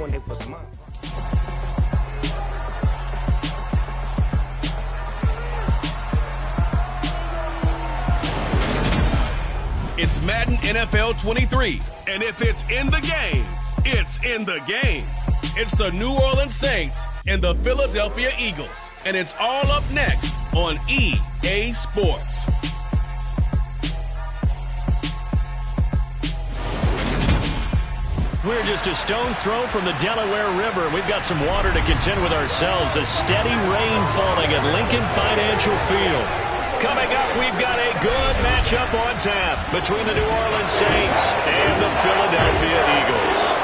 when it was mine. It's Madden NFL 23, and if it's in the game, it's in the game. It's the New Orleans Saints and the Philadelphia Eagles, and it's all up next on EA Sports. We're just a stone's throw from the Delaware River. We've got some water to contend with ourselves. A steady rain falling at Lincoln Financial Field. Coming up, we've got a good matchup on tap between the New Orleans Saints and the Philadelphia Eagles.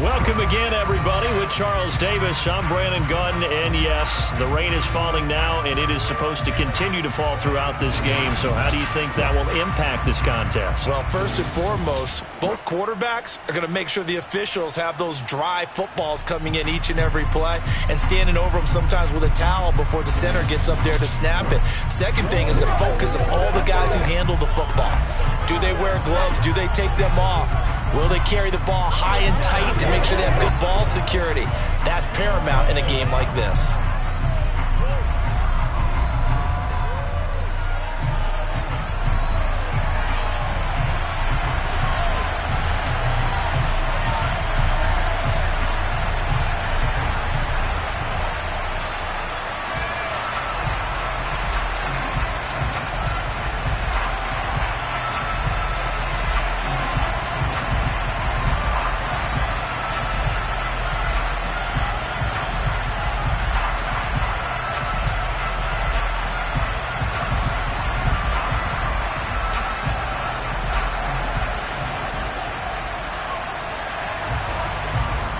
Welcome again, everybody, with Charles Davis. I'm Brandon Gunn, and yes, the rain is falling now, and it is supposed to continue to fall throughout this game. So how do you think that will impact this contest? Well, first and foremost, both quarterbacks are going to make sure the officials have those dry footballs coming in each and every play and standing over them sometimes with a towel before the center gets up there to snap it. Second thing is the focus of all the guys who handle the football. Do they wear gloves? Do they take them off? Will they carry the ball high and tight to make sure they have good ball security? That's paramount in a game like this.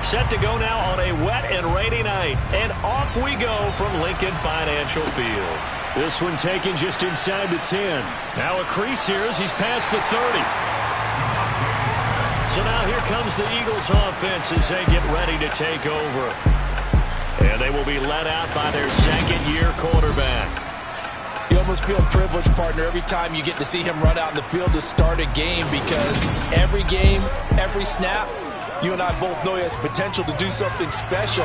Set to go now on a wet and rainy night. And off we go from Lincoln Financial Field. This one taken just inside the 10. Now a crease here as he's past the 30. So now here comes the Eagles offense as they get ready to take over. And they will be led out by their second-year quarterback. You almost feel privileged, partner, every time you get to see him run out in the field to start a game, because every game, every snap, you and I both know he has potential to do something special,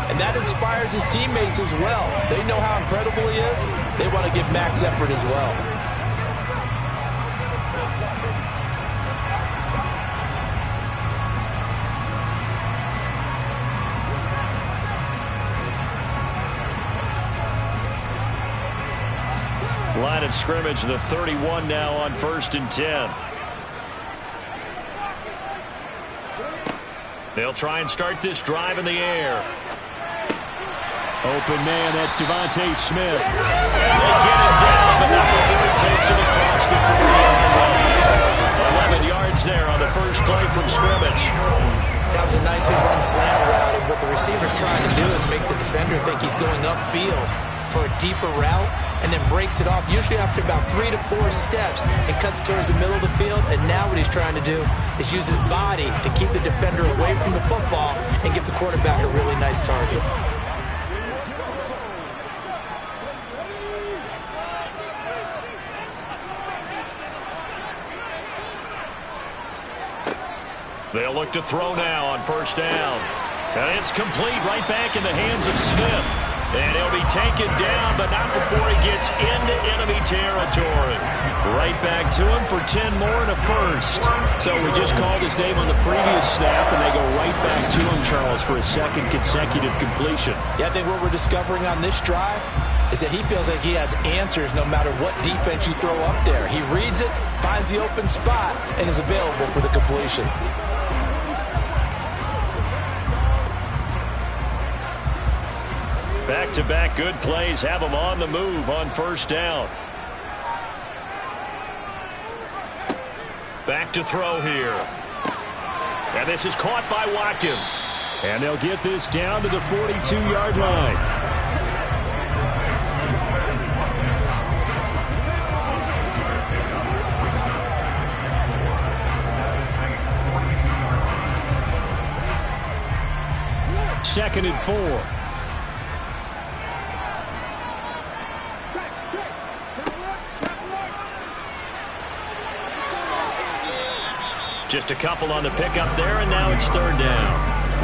and that inspires his teammates as well. They know how incredible he is. They want to give max effort as well. Line of scrimmage, the 31 now on 1st and 10. They'll try and start this drive in the air. Open man, that's Devontae Smith. And they get it down, but not before he takes it across the 40-yard line. 11 yards there on the first play from scrimmage. That was a nicely run slant route, and what the receiver's trying to do is make the defender think he's going upfield for a deeper route, and then breaks it off, usually after about 3 to 4 steps, and cuts towards the middle of the field. And now what he's trying to do is use his body to keep the defender away from the football and give the quarterback a really nice target. They'll look to throw now on 1st down. And it's complete, right back in the hands of Smith. And he'll be taken down, but not before he gets into enemy territory. Right back to him for 10 more and a first. So we just called his name on the previous snap, and they go right back to him, Charles, for a second consecutive completion. Yeah, I think what we're discovering on this drive is that he feels like he has answers no matter what defense you throw up there. He reads it, finds the open spot, and is available for the completion. Back-to-back good plays have him on the move on 1st down. Back to throw here. And this is caught by Watkins. And they'll get this down to the 42-yard line. Second and 4. Just a couple on the pickup there, and now it's third down.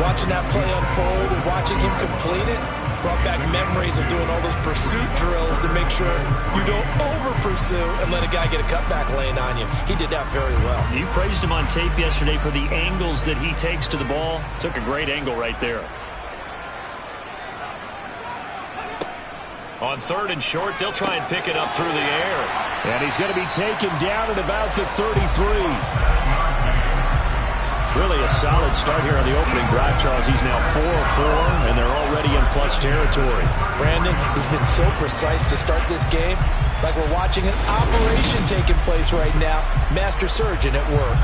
Watching that play unfold and watching him complete it brought back memories of doing all those pursuit drills to make sure you don't over-pursue and let a guy get a cutback lane on you. He did that very well. You praised him on tape yesterday for the angles that he takes to the ball. Took a great angle right there. On third and short, they'll try and pick it up through the air. And he's going to be taken down at about the 33. Really a solid start here on the opening drive, Charles. He's now 4 of 4, and they're already in plus territory. Brandon, he's been so precise to start this game, like we're watching an operation taking place right now. Master surgeon at work.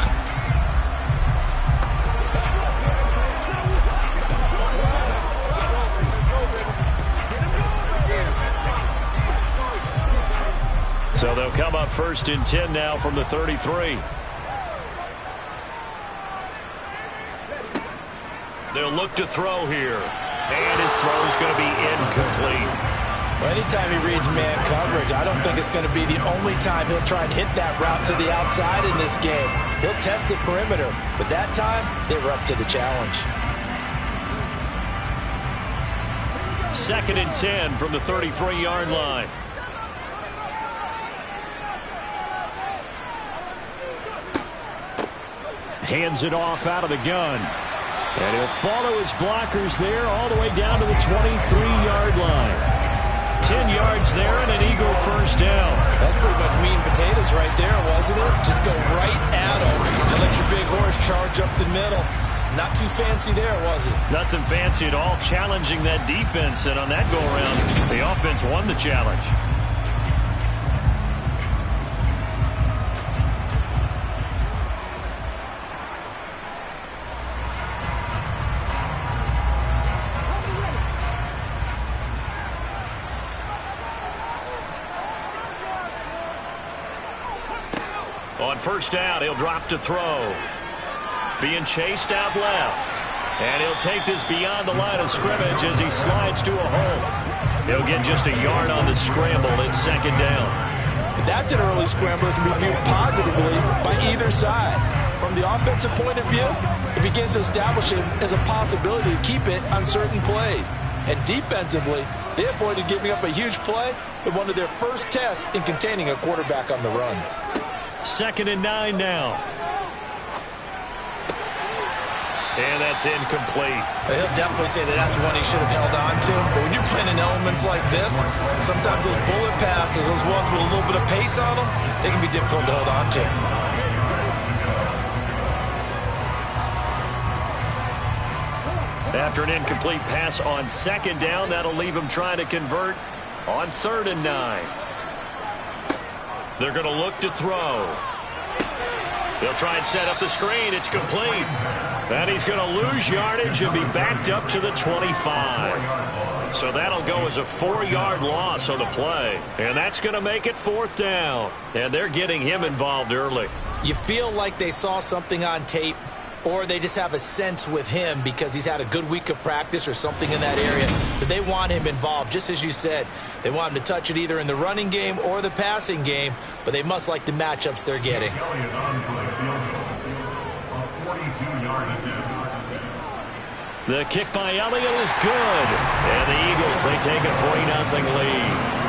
So they'll come up first and 10 now from the 33. They'll look to throw here. And his throw's going to be incomplete. Well, anytime he reads man coverage, I don't think it's going to be the only time he'll try and hit that route to the outside in this game. He'll test the perimeter, but that time, they were up to the challenge. Second and 10 from the 33-yard line. Hands it off out of the gun. And he'll follow his blockers there all the way down to the 23-yard line. 10 yards there and an Eagle first down. That's pretty much meat and potatoes right there, wasn't it? Just go right at him and let your big horse charge up the middle. Not too fancy there, was it? Nothing fancy at all, challenging that defense. And on that go-around, the offense won the challenge. On first down, he'll drop to throw. Being chased out left. And he'll take this beyond the line of scrimmage as he slides to a hole. He'll get just a yard on the scramble at second down. That's an early scramble that can be viewed positively by either side. From the offensive point of view, it begins to establish it as a possibility to keep it on certain plays. And defensively, they avoided giving up a huge play in one of their first tests in containing a quarterback on the run. Second and 9 now. And that's incomplete. He'll definitely say that that's one he should have held on to. But when you're playing in elements like this, sometimes those bullet passes, those ones with a little bit of pace on them, they can be difficult to hold on to. After an incomplete pass on second down, that'll leave him trying to convert on third and 9. They're going to look to throw. They'll try and set up the screen. It's complete. And he's going to lose yardage and be backed up to the 25. So that'll go as a 4-yard loss on the play. And that's going to make it fourth down. And they're getting him involved early. You feel like they saw something on tape, or they just have a sense with him because he's had a good week of practice or something in that area that they want him involved. Just as you said, they want him to touch it either in the running game or the passing game, but they must like the matchups they're getting. The kick by Elliott is good. And the Eagles, they take a 3-0 lead.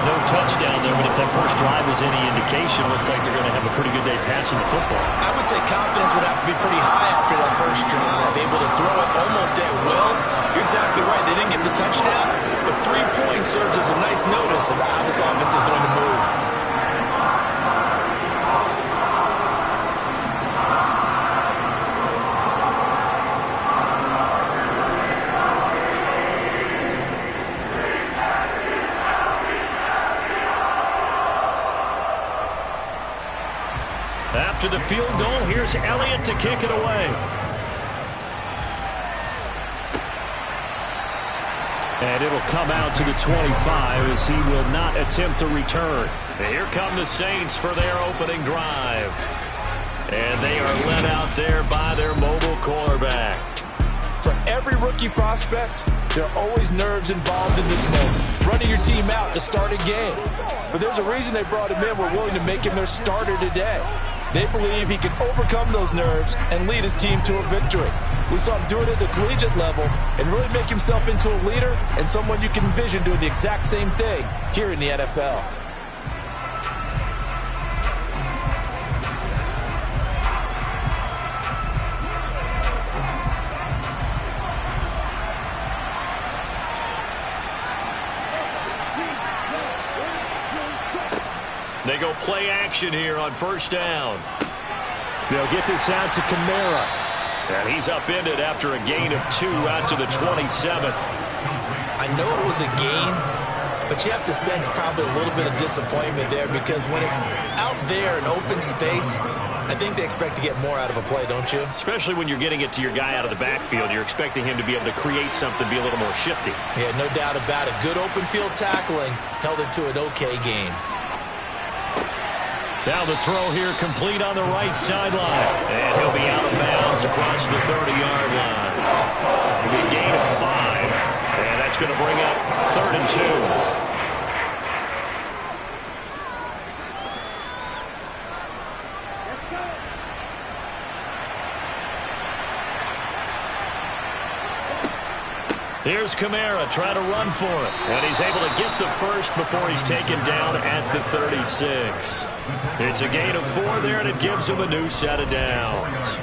No touchdown there, but if that first drive is any indication, looks like they're going to have a pretty good day passing the football. I would say confidence would have to be pretty high after that first drive. Able to throw it almost at will. You're exactly right. They didn't get the touchdown, but 3 points serves as a nice notice about how this offense is going to move. After the field goal, here's Elliott to kick it away. And it'll come out to the 25 as he will not attempt a return. And here come the Saints for their opening drive. And they are led out there by their mobile quarterback. For every rookie prospect, there are always nerves involved in this moment. Running your team out to start a game. But there's a reason they brought him in. We're willing to make him their starter today. They believe he can overcome those nerves and lead his team to a victory. We saw him do it at the collegiate level and really make himself into a leader and someone you can envision doing the exact same thing here in the NFL. They go play action here on first down. They'll get this out to Kamara. And he's upended after a gain of 2 out to the 27. I know it was a gain, but you have to sense probably a little bit of disappointment there because when it's out there in open space, I think they expect to get more out of a play, don't you? Especially when you're getting it to your guy out of the backfield. You're expecting him to be able to create something, be a little more shifty. Yeah, no doubt about it. Good open field tackling held it to an okay gain. Now the throw here complete on the right sideline. And he'll be out of bounds across the 30-yard line. It'll be a gain of 5. And that's going to bring up 3rd and 2. Here's Kamara trying to run for it. And he's able to get the first before he's taken down at the 36. It's a gain of 4 there, and it gives him a new set of downs.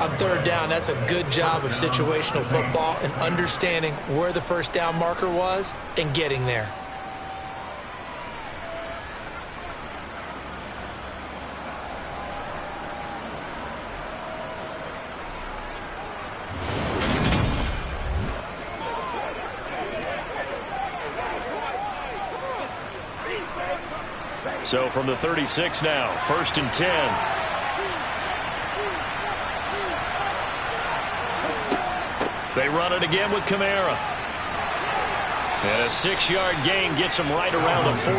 On 3rd down, that's a good job of situational football and understanding where the first down marker was and getting there. So from the 36 now, 1st and 10. They run it again with Kamara. And a 6-yard gain gets him right around the 43.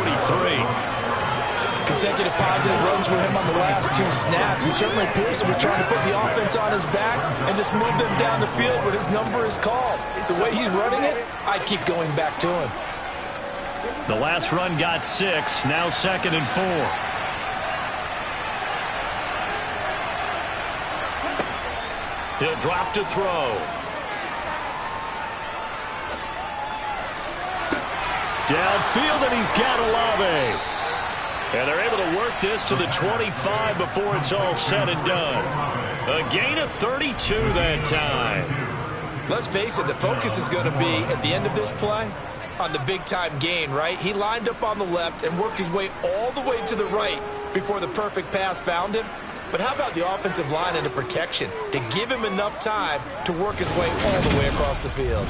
Consecutive positive runs for him on the last 2 snaps. He certainly appears to be trying to put the offense on his back and just move them down the field when his number is called. The way he's running it, I keep going back to him. The last run got 6, now 2nd and 4. He'll drop to throw. Downfield, and he's got Olave. And they're able to work this to the 25 before it's all said and done. A gain of 32 that time. Let's face it, the focus is going to be, at the end of this play, on the big-time gain, right? He lined up on the left and worked his way all the way to the right before the perfect pass found him. But how about the offensive line and the protection to give him enough time to work his way all the way across the field?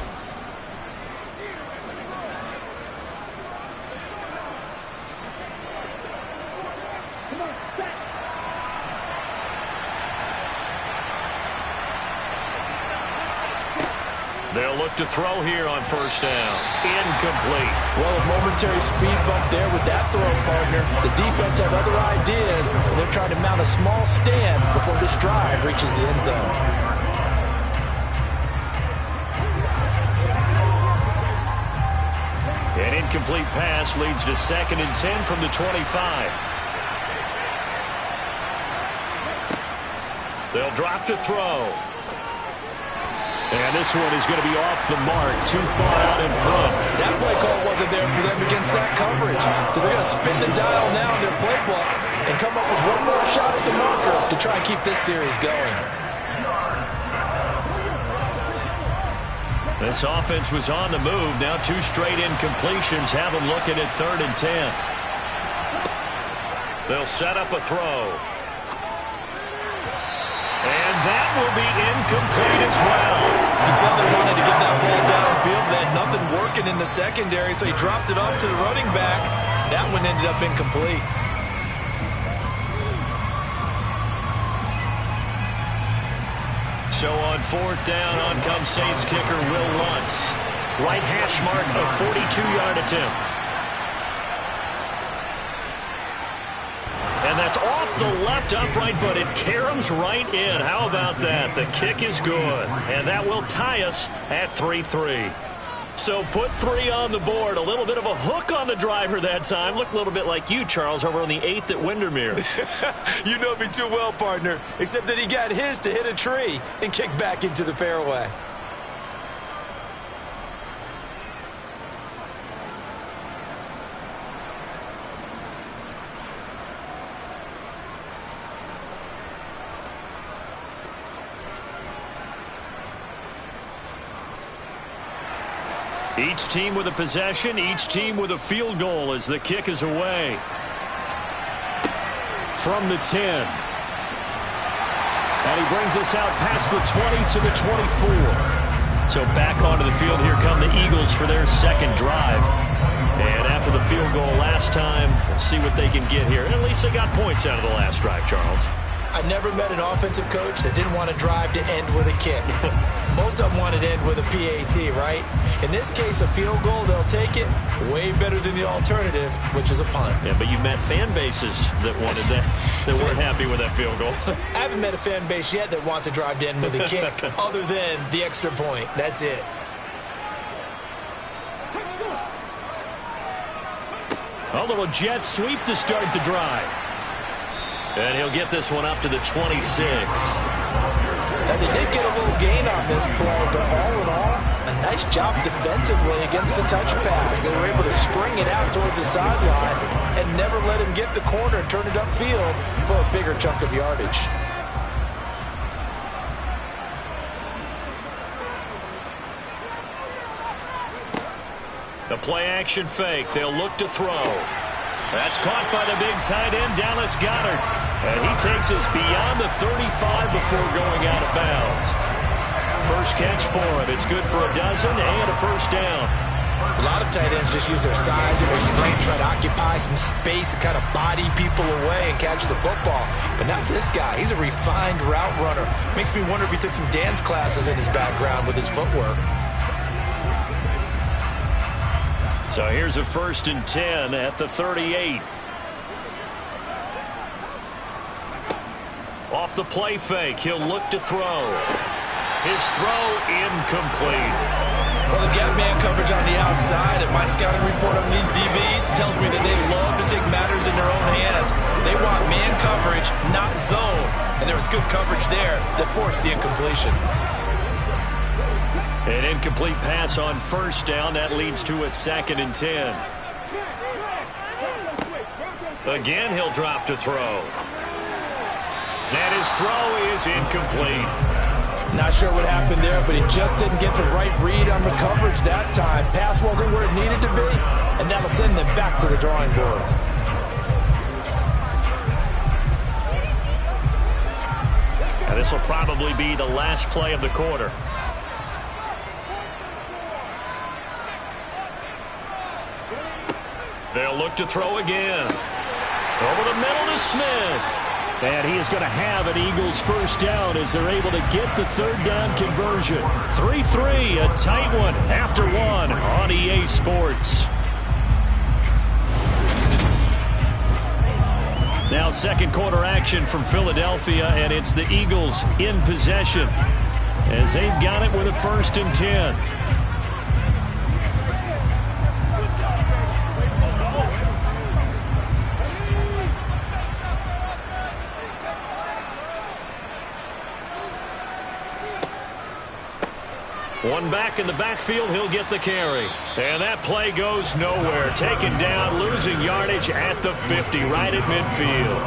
They'll look to throw here on 1st down. Incomplete. Well, a momentary speed bump there with that throw, partner. The defense had other ideas, and they're trying to mount a small stand before this drive reaches the end zone. An incomplete pass leads to 2nd and 10 from the 25. They'll drop to throw. And this one is going to be off the mark, too far out in front. That play call wasn't there for them against that coverage. So they're going to spin the dial now in their playbook and come up with one more shot at the marker to try and keep this series going. This offense was on the move. Now 2 straight incompletions have them looking at 3rd and 10. They'll set up a throw. And that will be incomplete as well. You can tell they wanted to get that ball downfield. They had nothing working in the secondary, so he dropped it off to the running back. That one ended up incomplete. So on 4th down, on comes Saints kicker Will Lutz. Right hash mark, a 42-yard attempt. And that's off the left upright, but it caroms right in. How about that? The kick is good. And that will tie us at 3-3. So put 3 on the board. A little bit of a hook on the driver that time. Looked a little bit like you, Charles, over on the 8th at Windermere. You know me too well, partner, except that he got his to hit a tree and kick back into the fairway. Each team with a possession, each team with a field goal as the kick is away. From the 10. And he brings us out past the 20 to the 24. So back onto the field, here come the Eagles for their second drive. And after the field goal last time, we'll see what they can get here. And at least they got points out of the last drive, Charles. I never met an offensive coach that didn't want to drive to end with a kick. Most of them wanted to end with a PAT, right? In this case, a field goal, they'll take it. Way better than the alternative, which is a punt. Yeah, but you met fan bases that wanted that, that weren't happy with that field goal. I haven't met a fan base yet that wants to drive to end with a kick, other than the extra point. That's it. A little jet sweep to start the drive. And he'll get this one up to the 26. Now, they did get a little gain on this play, but all in all, a nice job defensively against the touch pass. They were able to string it out towards the sideline and never let him get the corner and turn it upfield for a bigger chunk of yardage. The play action fake. They'll look to throw. That's caught by the big tight end, Dallas Goedert. And he takes us beyond the 35 before going out of bounds. First catch for him. It's good for a dozen and a first down. A lot of tight ends just use their size and their strength, try to occupy some space and kind of body people away and catch the football. But not this guy. He's a refined route runner. Makes me wonder if he took some dance classes in his background with his footwork. So here's a 1st and 10 at the 38. Off the play fake, he'll look to throw. His throw incomplete. Well, they've got man coverage on the outside, and my scouting report on these DBs tells me that they love to take matters in their own hands. They want man coverage, not zone. And there was good coverage there that forced the incompletion. An incomplete pass on first down. That leads to a 2nd and 10. Again, he'll drop to throw. And his throw is incomplete. Not sure what happened there, but he just didn't get the right read on the coverage that time. Pass wasn't where it needed to be, and that'll send them back to the drawing board. And this will probably be the last play of the quarter. They'll look to throw again. Over the middle to Smith. And he is going to have an Eagles first down as they're able to get the 3rd down conversion. 3-3, a tight one after 1 on EA Sports. Now 2nd quarter action from Philadelphia, and it's the Eagles in possession as they've got it with a 1st and 10. One back in the backfield, he'll get the carry. And that play goes nowhere. Taken down, losing yardage at the 50, right at midfield.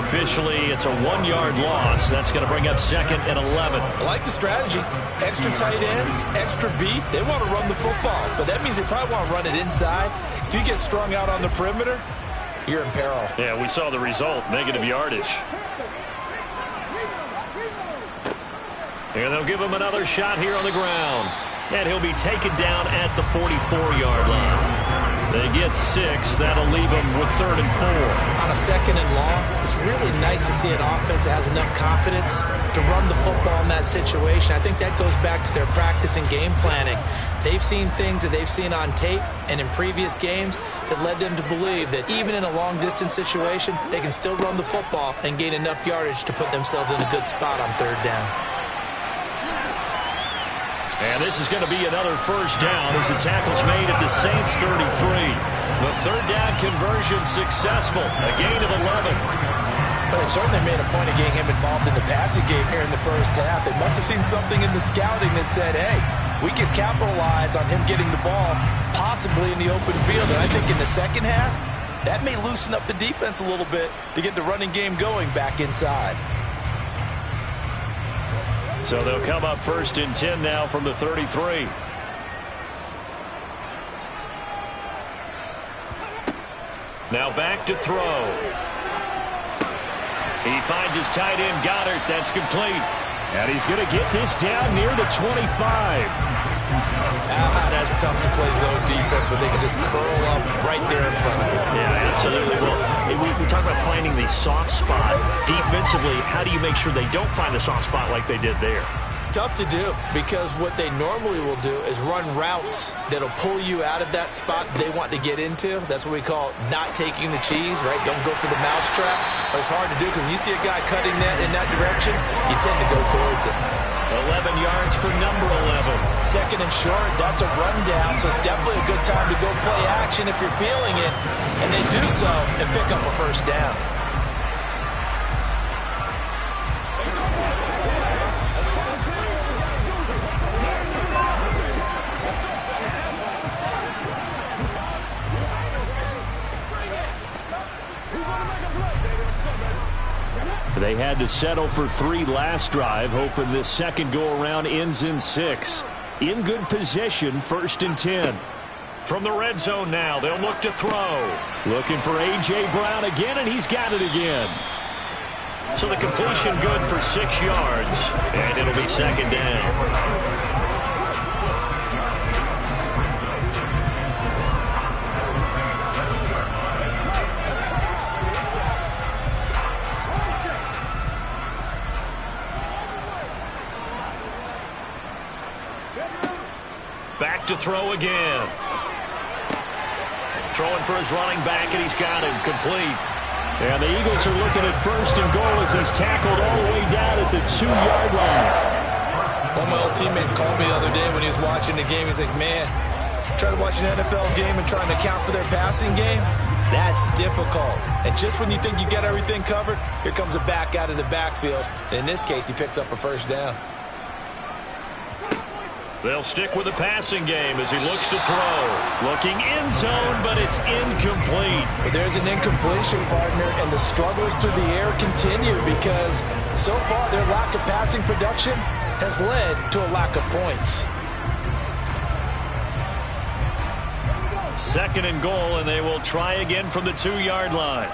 Officially, it's a 1-yard loss. That's going to bring up 2nd and 11. I like the strategy. Extra tight ends, extra beef. They want to run the football, but that means they probably want to run it inside. If you get strung out on the perimeter, you're in peril. Yeah, we saw the result, negative yardage. And they'll give him another shot here on the ground. And he'll be taken down at the 44-yard line. They get 6. That'll leave them with 3rd and 4. On a 2nd and long, it's really nice to see an offense that has enough confidence to run the football in that situation. I think that goes back to their practice and game planning. They've seen things that they've seen on tape and in previous games that led them to believe that even in a long-distance situation, they can still run the football and gain enough yardage to put themselves in a good spot on 3rd down. And this is going to be another first down as the tackle's made at the Saints 33. The third down conversion successful. A gain of 11. But they certainly made a point of getting him involved in the passing game here in the first half. They must have seen something in the scouting that said, hey, we can capitalize on him getting the ball possibly in the open field. And I think in the second half, that may loosen up the defense a little bit to get the running game going back inside. So they'll come up 1st and 10 now from the 33. Now back to throw. He finds his tight end, Goddard. That's complete. And he's going to get this down near the 25. That's tough to play zone defense when they can just curl up right there in front of you. Yeah, absolutely. Well, we talk about finding the soft spot. Defensively, how do you make sure they don't find the soft spot like they did there? Tough to do, because what they normally will do is run routes that'll pull you out of that spot they want to get into. That's what we call not taking the cheese, right? Don't go for the mousetrap. But it's hard to do because when you see a guy cutting that in that direction, you tend to go towards it. 11 yards for number 11. Second and short, that's a rundown, so it's definitely a good time to go play action if you're feeling it. And they do so and pick up a first down. They had to settle for 3 last drive, hoping this second go-around ends in 6. In good position, 1st and 10. From the red zone now, they'll look to throw. Looking for A.J. Brown again, and he's got it again. So the completion good for 6 yards, and it'll be 2nd down. Back to throw again. Throwing for his running back, and he's got him complete. And the Eagles are looking at 1st and goal as he's tackled all the way down at the 2-yard line. One of my old teammates called me the other day when he was watching the game. He's like, man, trying to watch an NFL game and trying to account for their passing game, that's difficult. And just when you think you got everything covered, here comes a back out of the backfield. And in this case, he picks up a first down. They'll stick with the passing game as he looks to throw. Looking end zone, but it's incomplete. But there's an incompletion, partner, and the struggles through the air continue because so far their lack of passing production has led to a lack of points. 2nd and goal, and they will try again from the 2-yard line.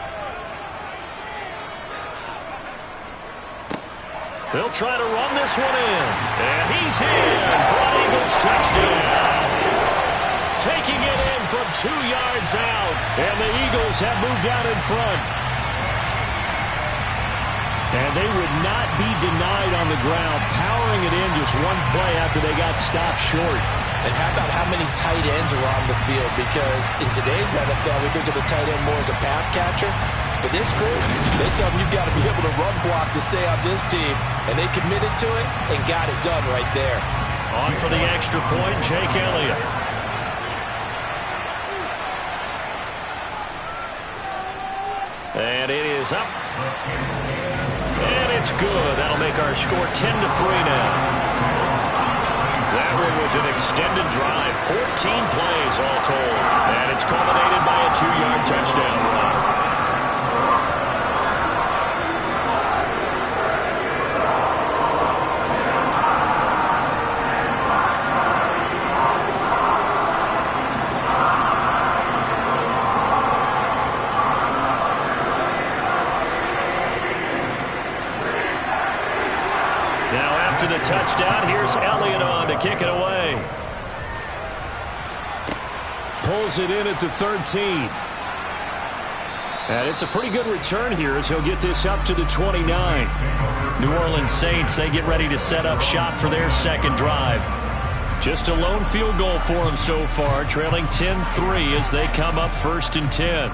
They'll try to run this one in. And he's in for an Eagles touchdown. Taking it in from 2 yards out. And the Eagles have moved out in front. And they would not be denied on the ground, powering it in just one play after they got stopped short. And how about how many tight ends are on the field? Because in today's NFL, we think of the tight end more as a pass catcher. But this group, they tell them you've got to be able to run block to stay on this team. And they committed to it and got it done right there. On for the extra point, Jake Elliott. And it is up. And it's good. That'll make our score 10-3 now. That one was an extended drive. 14 plays all told. And it's culminated by a 2-yard touchdown run. After the touchdown, here's Elliott on to kick it away. Pulls it in at the 13. And it's a pretty good return here as he'll get this up to the 29. New Orleans Saints, they get ready to set up shop for their second drive. Just a lone field goal for them so far, trailing 10-3 as they come up 1st and 10.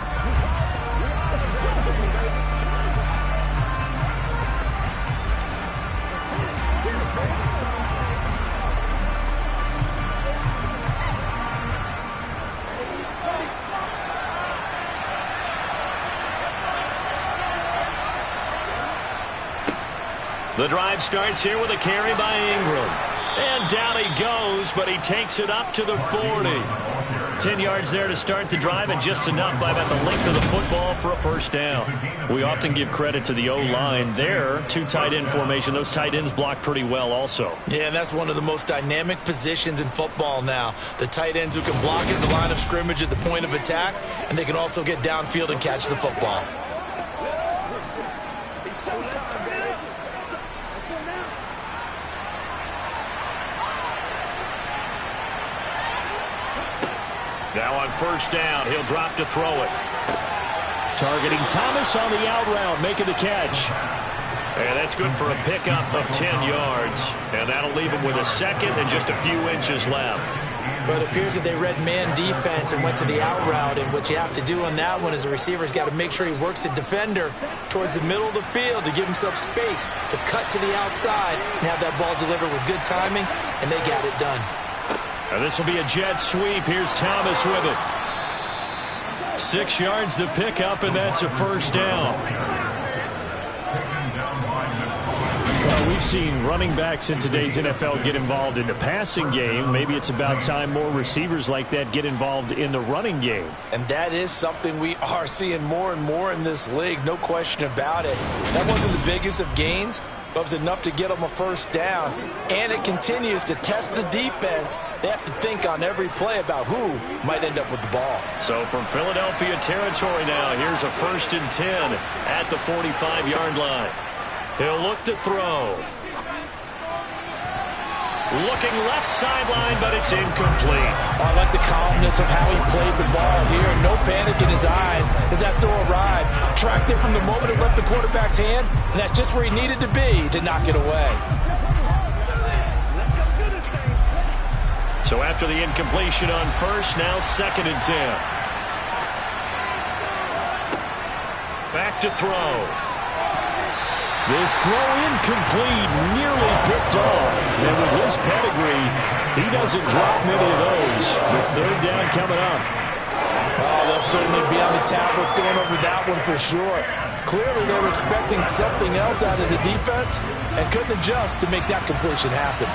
The drive starts here with a carry by Ingram. And down he goes, but he takes it up to the 40. 10 yards there to start the drive, and just enough by about the length of the football for a first down. We often give credit to the O-line there. 2 tight end formation. Those tight ends block pretty well also. Yeah, and that's one of the most dynamic positions in football now. The tight ends who can block at the line of scrimmage at the point of attack, and they can also get downfield and catch the football. Now on first down, he'll drop to throw it. Targeting Thomas on the out route, making the catch. And that's good for a pickup of 10 yards. And that'll leave him with a second and just a few inches left. But it appears that they read man defense and went to the out route. And what you have to do on that one is the receiver's got to make sure he works the defender towards the middle of the field to give himself space to cut to the outside and have that ball delivered with good timing, and they got it done. And this will be a jet sweep. Here's Thomas with it. 6 yards the pickup, and that's a first down. Well, we've seen running backs in today's NFL get involved in the passing game. Maybe it's about time more receivers like that get involved in the running game. And that is something we are seeing more and more in this league, no question about it. That wasn't the biggest of gains, but it was enough to get them a first down. And it continues to test the defense. They have to think on every play about who might end up with the ball. So from Philadelphia territory now, here's a 1st and 10 at the 45-yard line. He'll look to throw. Looking left sideline, but it's incomplete. I like the calmness of how he played the ball here. No panic in his eyes as that throw arrived. Tracked it from the moment it left the quarterback's hand, and that's just where he needed to be to knock it away. So after the incompletion on first, now 2nd and 10. Back to throw. This throw incomplete, nearly picked off. And with his pedigree, he doesn't drop many of those. With 3rd down coming up. Oh, they'll certainly be on the tablets going over that one for sure. Clearly they were expecting something else out of the defense and couldn't adjust to make that completion happen.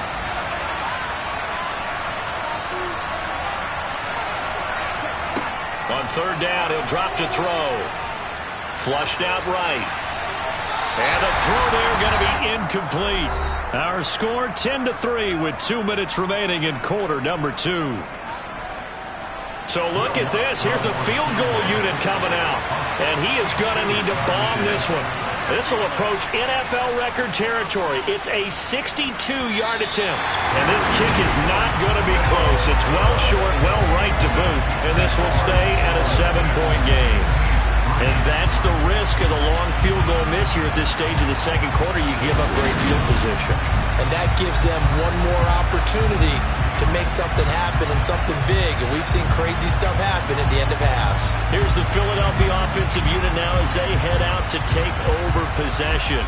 On 3rd down, he'll drop to throw. Flushed out right. And the throw there going to be incomplete. Our score 10-3 with 2 minutes remaining in quarter number 2. So look at this. Here's the field goal unit coming out. And he is going to need to bomb this one. This will approach NFL record territory. It's a 62-yard attempt. And this kick is not going to be close. It's well short, well right to boot. And this will stay at a 7-point game. And that's the risk of the long field goal miss here at this stage of the second quarter. You give up great field position. And that gives them one more opportunity to make something happen and something big. And we've seen crazy stuff happen at the end of halves. Here's the Philadelphia offensive unit now as they head out to take over possession.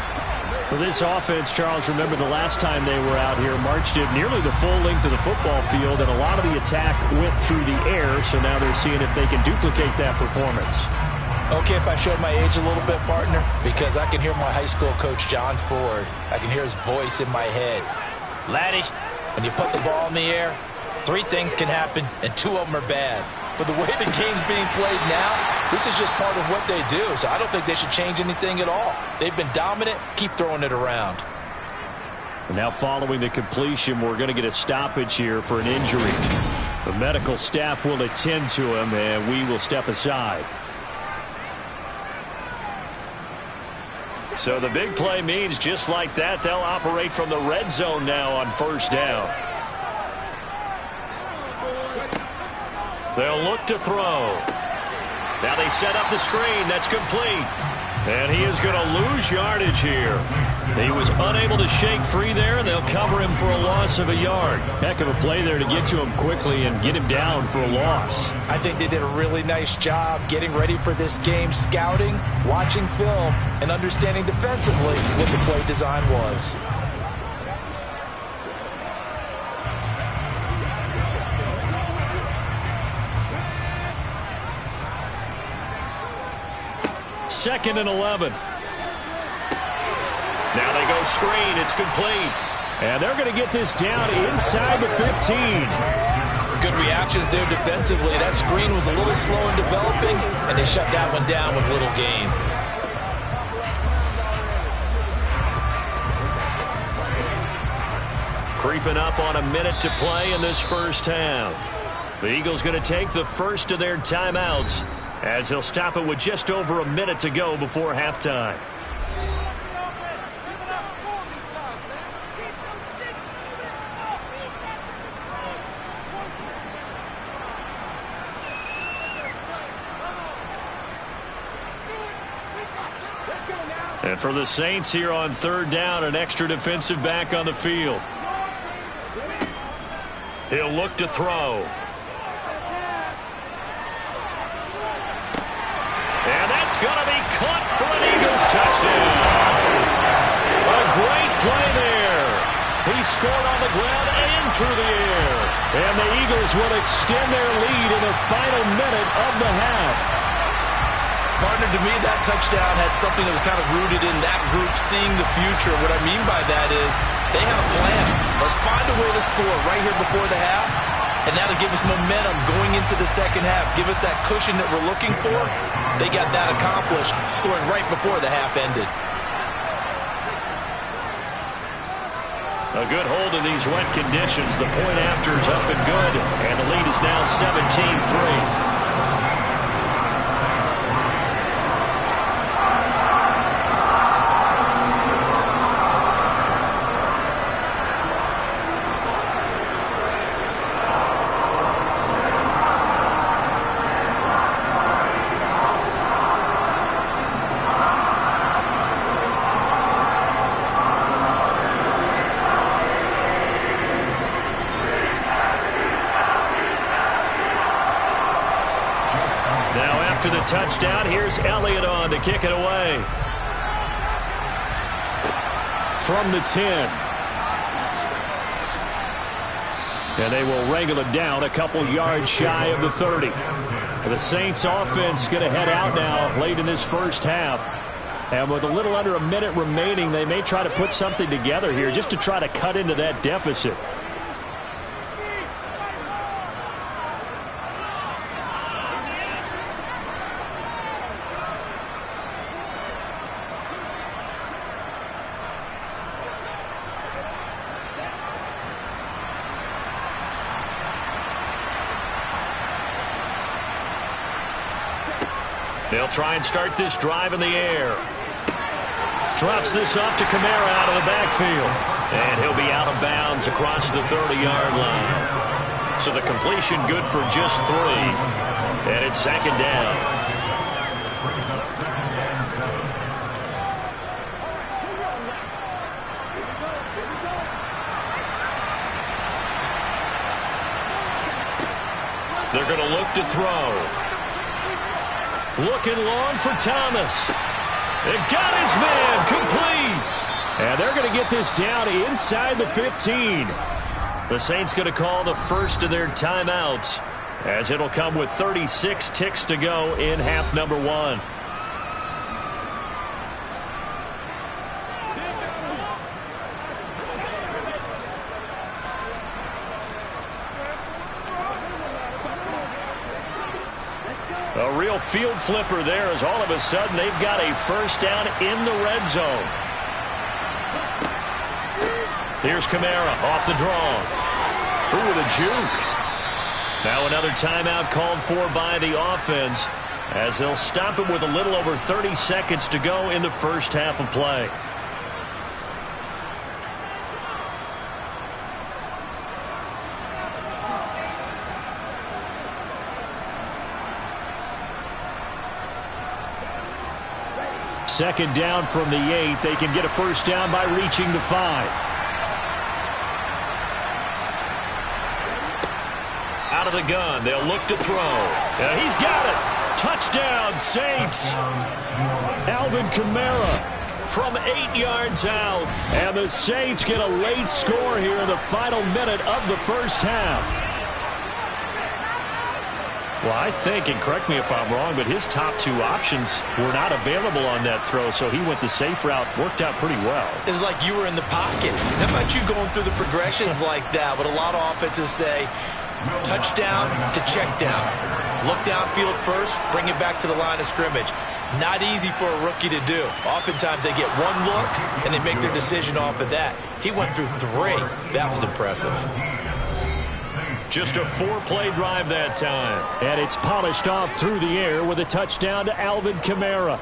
For this offense, Charles, remember the last time they were out here, marched it nearly the full length of the football field, and a lot of the attack went through the air, so now they're seeing if they can duplicate that performance. Okay, if I showed my age a little bit, partner, because I can hear my high school coach, John Ford. I can hear his voice in my head. Laddie, when you put the ball in the air, 3 things can happen, and 2 of them are bad. But the way the game's being played now, this is just part of what they do, so I don't think they should change anything at all. They've been dominant. Keep throwing it around. And now following the completion, we're going to get a stoppage here for an injury. The medical staff will attend to him, and we will step aside. So the big play means just like that, they'll operate from the red zone now on first down. They'll look to throw. Now they set up the screen. That's complete. And he is going to lose yardage here. He was unable to shake free there, and they'll cover him for a loss of a yard. Heck of a play there to get to him quickly and get him down for a loss. I think they did a really nice job getting ready for this game, scouting, watching film, and understanding defensively what the play design was. Second and 11. Now they go screen. It's complete. And they're going to get this down inside the 15. Good reactions there defensively. That screen was a little slow in developing, and they shut that one down with little gain. Creeping up on a minute to play in this first half. The Eagles going to take the first of their timeouts as they'll stop it with just over a minute to go before halftime. And for the Saints here on third down, an extra defensive back on the field. He'll look to throw. And that's going to be caught for an Eagles touchdown. A great play there. He scored on the ground and through the air. And the Eagles will extend their lead in the final minute of the half. Partner, to me, that touchdown had something that was kind of rooted in that group seeing the future. What I mean by that is they had a plan. Let's find a way to score right here before the half, and that'll give us momentum going into the second half. Give us that cushion that we're looking for. They got that accomplished, scoring right before the half ended. A good hold in these wet conditions. The point after is up and good, and the lead is now 17-3. After the touchdown, here's Elliott on to kick it away. From the 10. And they will wrangle it down a couple yards shy of the 30. The Saints offense going to head out now late in this first half. And with a little under a minute remaining, they may try to put something together here just to try to cut into that deficit. They'll try and start this drive in the air. Drops this off to Kamara out of the backfield. And he'll be out of bounds across the 30-yard line. So the completion good for just 3. And it's second down. They're going to look to throw. Looking long for Thomas. They got his man complete. And they're going to get this down inside the 15. The Saints going to call the first of their timeouts as it'll come with 36 ticks to go in half number 1. A real field flipper there as all of a sudden they've got a first down in the red zone. Here's Kamara off the draw. Ooh, with a juke. Now another timeout called for by the offense as they'll stop it with a little over 30 seconds to go in the first half of play. Second down from the 8. They can get a first down by reaching the 5. Out of the gun. They'll look to throw. He's got it. Touchdown, Saints. Alvin Kamara from 8 yards out. And the Saints get a late score here in the final minute of the first half. Well, I think, and correct me if I'm wrong, but his top two options were not available on that throw, so he went the safe route. Worked out pretty well. It was like you were in the pocket. How about you going through the progressions like that? But a lot of offenses say touchdown to check down. Look downfield first, bring it back to the line of scrimmage. Not easy for a rookie to do. Oftentimes they get one look and they make their decision off of that. He went through three. That was impressive. Just a 4-play drive that time. And it's polished off through the air with a touchdown to Alvin Kamara.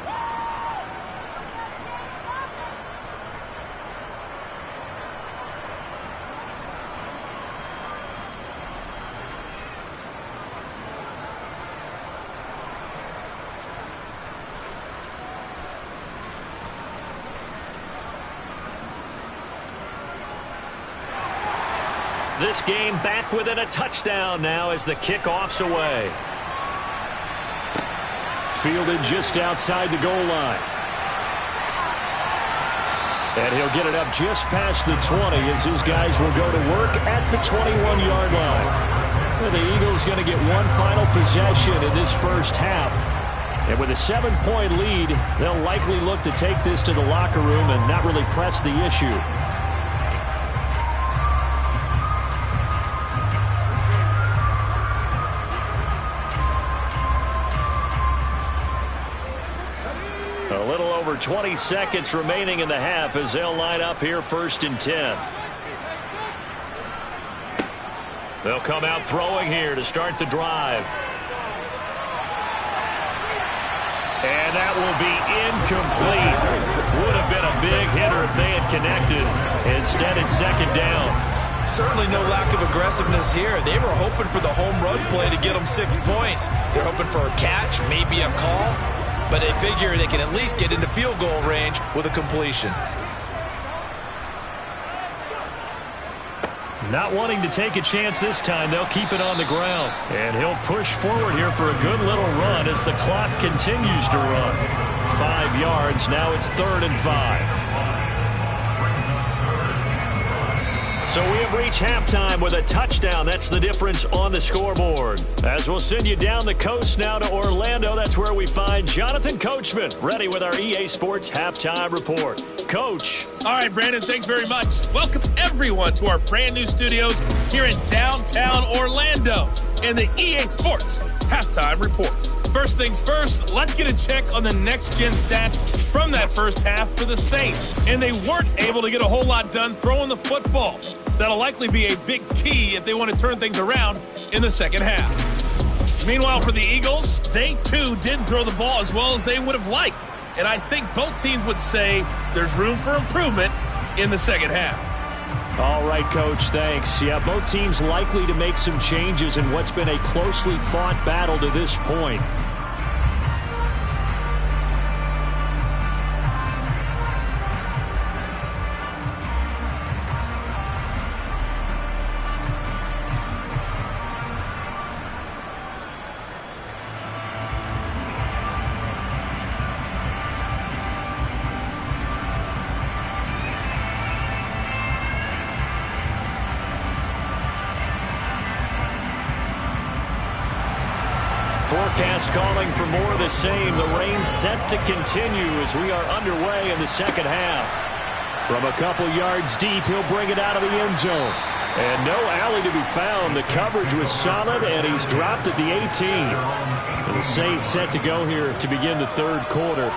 This game back within a touchdown now as the kickoff's away. Fielded just outside the goal line. And he'll get it up just past the 20 as his guys will go to work at the 21-yard line. And the Eagles going to get one final possession in this first half. And with a 7-point lead, they'll likely look to take this to the locker room and not really press the issue. A little over 20 seconds remaining in the half as they'll line up here 1st and 10. They'll come out throwing here to start the drive. And that will be incomplete. Would have been a big hitter if they had connected. Instead, it's 2nd down. Certainly no lack of aggressiveness here. They were hoping for the home run play to get them 6 points. They're hoping for a catch, maybe a call. But they figure they can at least get into field goal range with a completion. Not wanting to take a chance this time, they'll keep it on the ground. And he'll push forward here for a good little run as the clock continues to run. 5 yards, now it's 3rd and 5. So we have reached halftime with a touchdown. That's the difference on the scoreboard. As we'll send you down the coast now to Orlando, that's where we find Jonathan Coachman, ready with our EA Sports Halftime Report. Coach. All right, Brandon, thanks very much. Welcome, everyone, to our brand new studios here in downtown Orlando in the EA Sports Halftime Report. First things first, let's get a check on the next-gen stats from that first half for the Saints. And they weren't able to get a whole lot done throwing the football. That'll likely be a big key if they want to turn things around in the second half. Meanwhile, for the Eagles, they too didn't throw the ball as well as they would have liked. And I think both teams would say there's room for improvement in the second half. All right, Coach, thanks. Yeah, both teams likely to make some changes in what's been a closely fought battle to this point. Forecast calling for more of the same. The rain set to continue as we are underway in the second half. From a couple yards deep, he'll bring it out of the end zone. And no alley to be found. The coverage was solid, and he's dropped at the 18. And the Saints set to go here to begin the third quarter.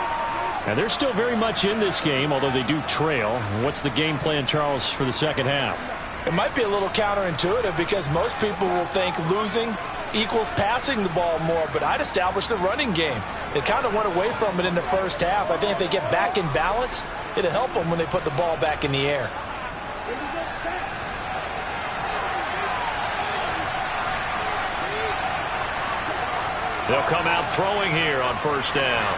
And they're still very much in this game, although they do trail. What's the game plan, Charles, for the second half? It might be a little counterintuitive because most people will think losing equals passing the ball more, but I'd establish the running game. They kind of went away from it in the first half. I think if they get back in balance, it'll help them when they put the ball back in the air. They'll come out throwing here on first down.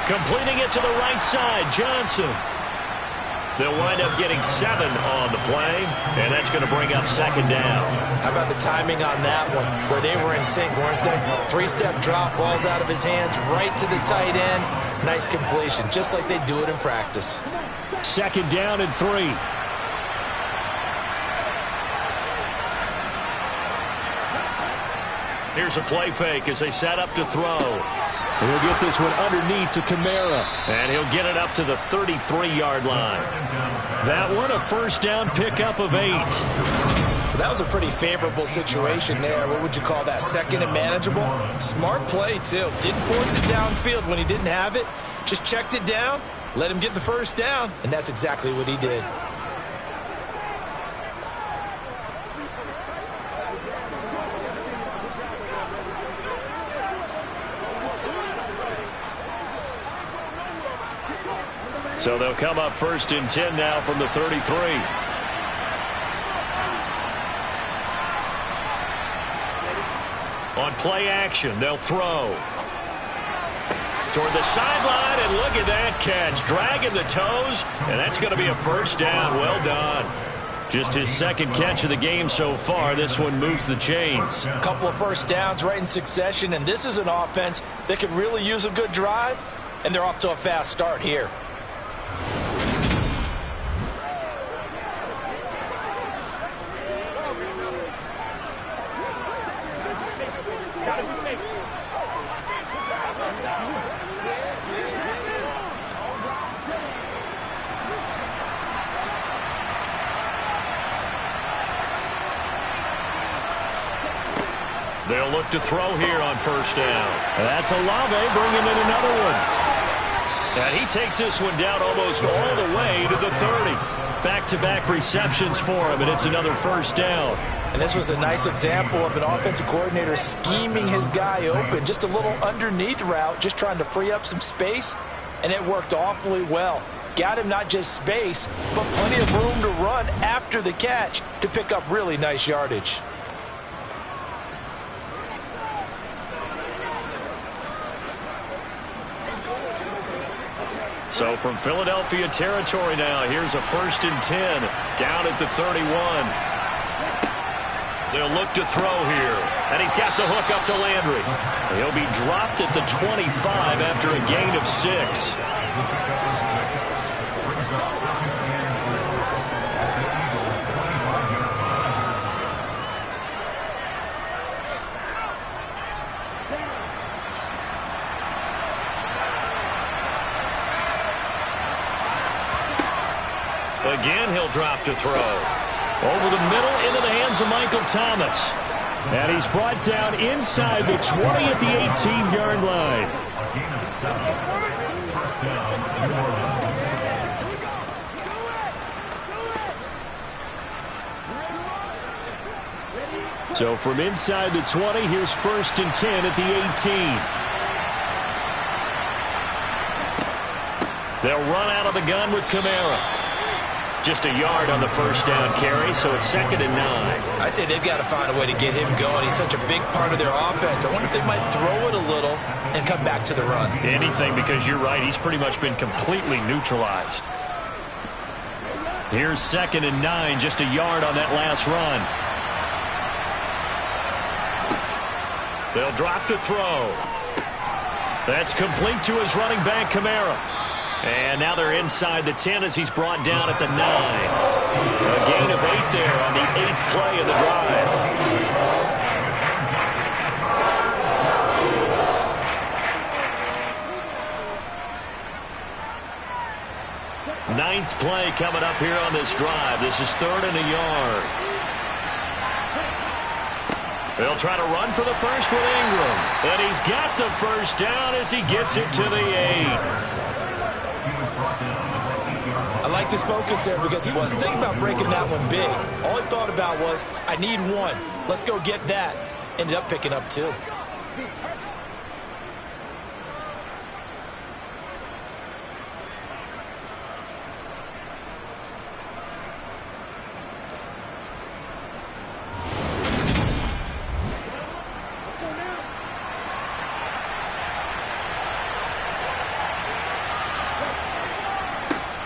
Completing it to the right side, Johnson. They'll wind up getting 7 on the play, and that's going to bring up second down. How about the timing on that one, where they were in sync, weren't they? 3-step drop, balls out of his hands, right to the tight end. Nice completion, just like they do it in practice. Second down and 3. Here's a play fake as they set up to throw. He'll get this one underneath to Kamara. And he'll get it up to the 33-yard line. That one, a first down pickup of 8. That was a pretty favorable situation there. What would you call that? Second and manageable? Smart play, too. Didn't force it downfield when he didn't have it. Just checked it down, let him get the first down, and that's exactly what he did. So they'll come up first and 10 now from the 33. On play action, they'll throw. Toward the sideline, and look at that catch. Dragging the toes, and that's going to be a first down. Well done. Just his second catch of the game so far. This one moves the chains. A couple of first downs right in succession, and this is an offense that could really use a good drive, and they're off to a fast start here. They'll look to throw here on first down. That's Olave bringing in another one. And he takes this one down almost all the way to the 30. Back-to-back receptions for him, and it's another first down. And this was a nice example of an offensive coordinator scheming his guy open. Just a little underneath route, just trying to free up some space, and it worked awfully well. Got him not just space, but plenty of room to run after the catch to pick up really nice yardage. So from Philadelphia territory now, here's a first and 10 down at the 31. They'll look to throw here, and he's got the hook up to Landry. He'll be dropped at the 25 after a gain of 6. Again, he'll drop to throw. Over the middle, into the hands of Michael Thomas. And he's brought down inside the 20 at the 18-yard line. So from inside the 20, here's first and 10 at the 18. They'll run out of the gun with Kamara. Just a yard on the first down carry, so it's second and 9. I'd say they've got to find a way to get him going. He's such a big part of their offense. I wonder if they might throw it a little and come back to the run. Anything, because you're right. He's pretty much been completely neutralized. Here's second and 9, just a yard on that last run. They'll drop to throw. That's complete to his running back, Kamara. And now they're inside the 10 as he's brought down at the 9. A gain of 8 there on the 8th play of the drive. Ninth play coming up here on this drive. This is third and a yard. They'll try to run for the first with Ingram. And he's got the first down as he gets it to the 8. I like his focus there because he wasn't thinking about breaking that one big. All he thought about was, I need one. Let's go get that. Ended up picking up 2.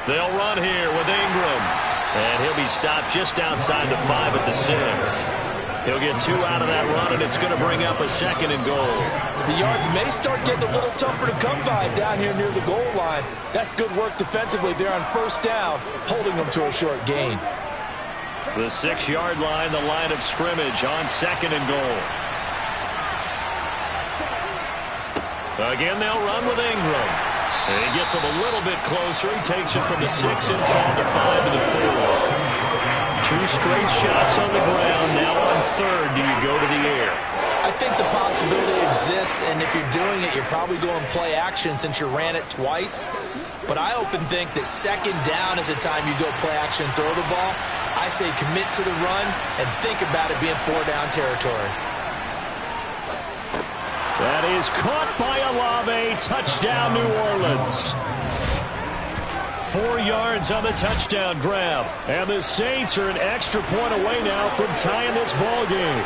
They'll run here with Ingram. And he'll be stopped just outside the 5 at the 6. He'll get 2 out of that run, and it's going to bring up a second and goal. The yards may start getting a little tougher to come by down here near the goal line. That's good work defensively there on first down, holding them to a short gain. The 6-yard line, the line of scrimmage on second and goal. Again, they'll run with Ingram. And he gets him a little bit closer. He takes it from the 6 inside the 5 to the 4. 2 straight shots on the ground. Now on 3rd, do you go to the air? I think the possibility exists, and if you're doing it, you're probably going play action since you ran it twice. But I often think that 2nd down is the time you go play action and throw the ball. I say commit to the run and think about it being 4-down territory. That is caught by Olave. Touchdown, New Orleans. 4 yards on the touchdown grab. And the Saints are an extra point away now from tying this ball game.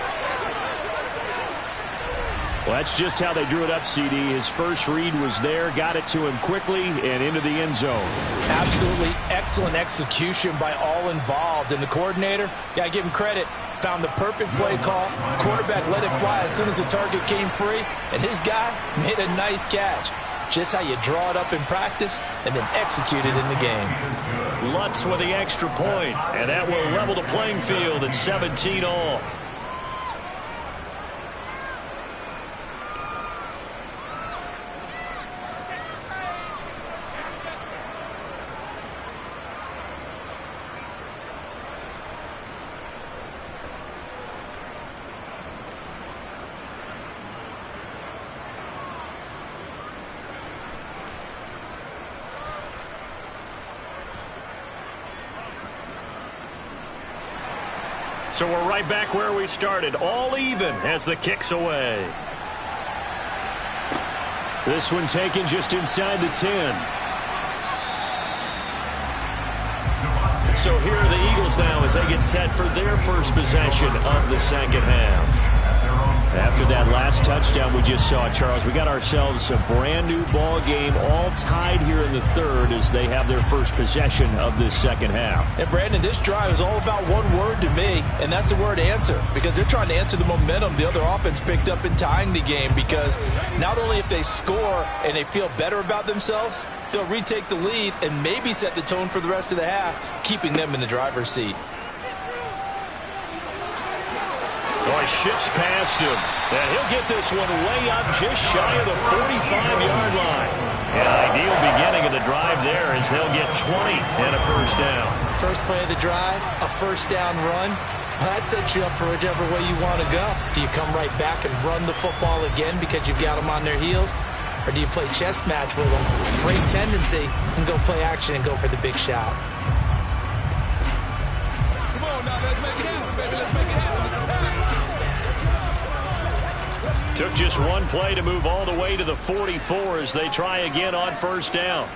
Well, that's just how they drew it up, CD. His first read was there, got it to him quickly, and into the end zone. Absolutely excellent execution by all involved. And the coordinator, got to give him credit, found the perfect play call. Quarterback let it fly as soon as the target came free, and his guy made a nice catch. Just how you draw it up in practice and then execute it in the game. Lutz with the extra point, and that will level the playing field at 17 all. So we're right back where we started, all even as the kick's away. This one taken just inside the 10. So here are the Eagles now as they get set for their first possession of the second half. After that last touchdown we just saw, Charles, we got ourselves a brand new ball game, all tied here in the 3rd as they have their first possession of this second half. And Brandon, this drive is all about one word to me, and that's the word answer, because they're trying to answer the momentum the other offense picked up in tying the game, because not only if they score and they feel better about themselves, they'll retake the lead and maybe set the tone for the rest of the half, keeping them in the driver's seat. Boy, shifts past him. And he'll get this one way up just shy of the 45-yard line. An ideal beginning of the drive there as they'll get 20 and a first down. First play of the drive, a first down run. Well, that sets you up for whichever way you want to go. Do you come right back and run the football again because you've got them on their heels? Or do you play chess match with them, break tendency, and go play action and go for the big shot? Come on now, let's make it happen, baby. Let's make it happen. Took just one play to move all the way to the 44 as they try again on first down.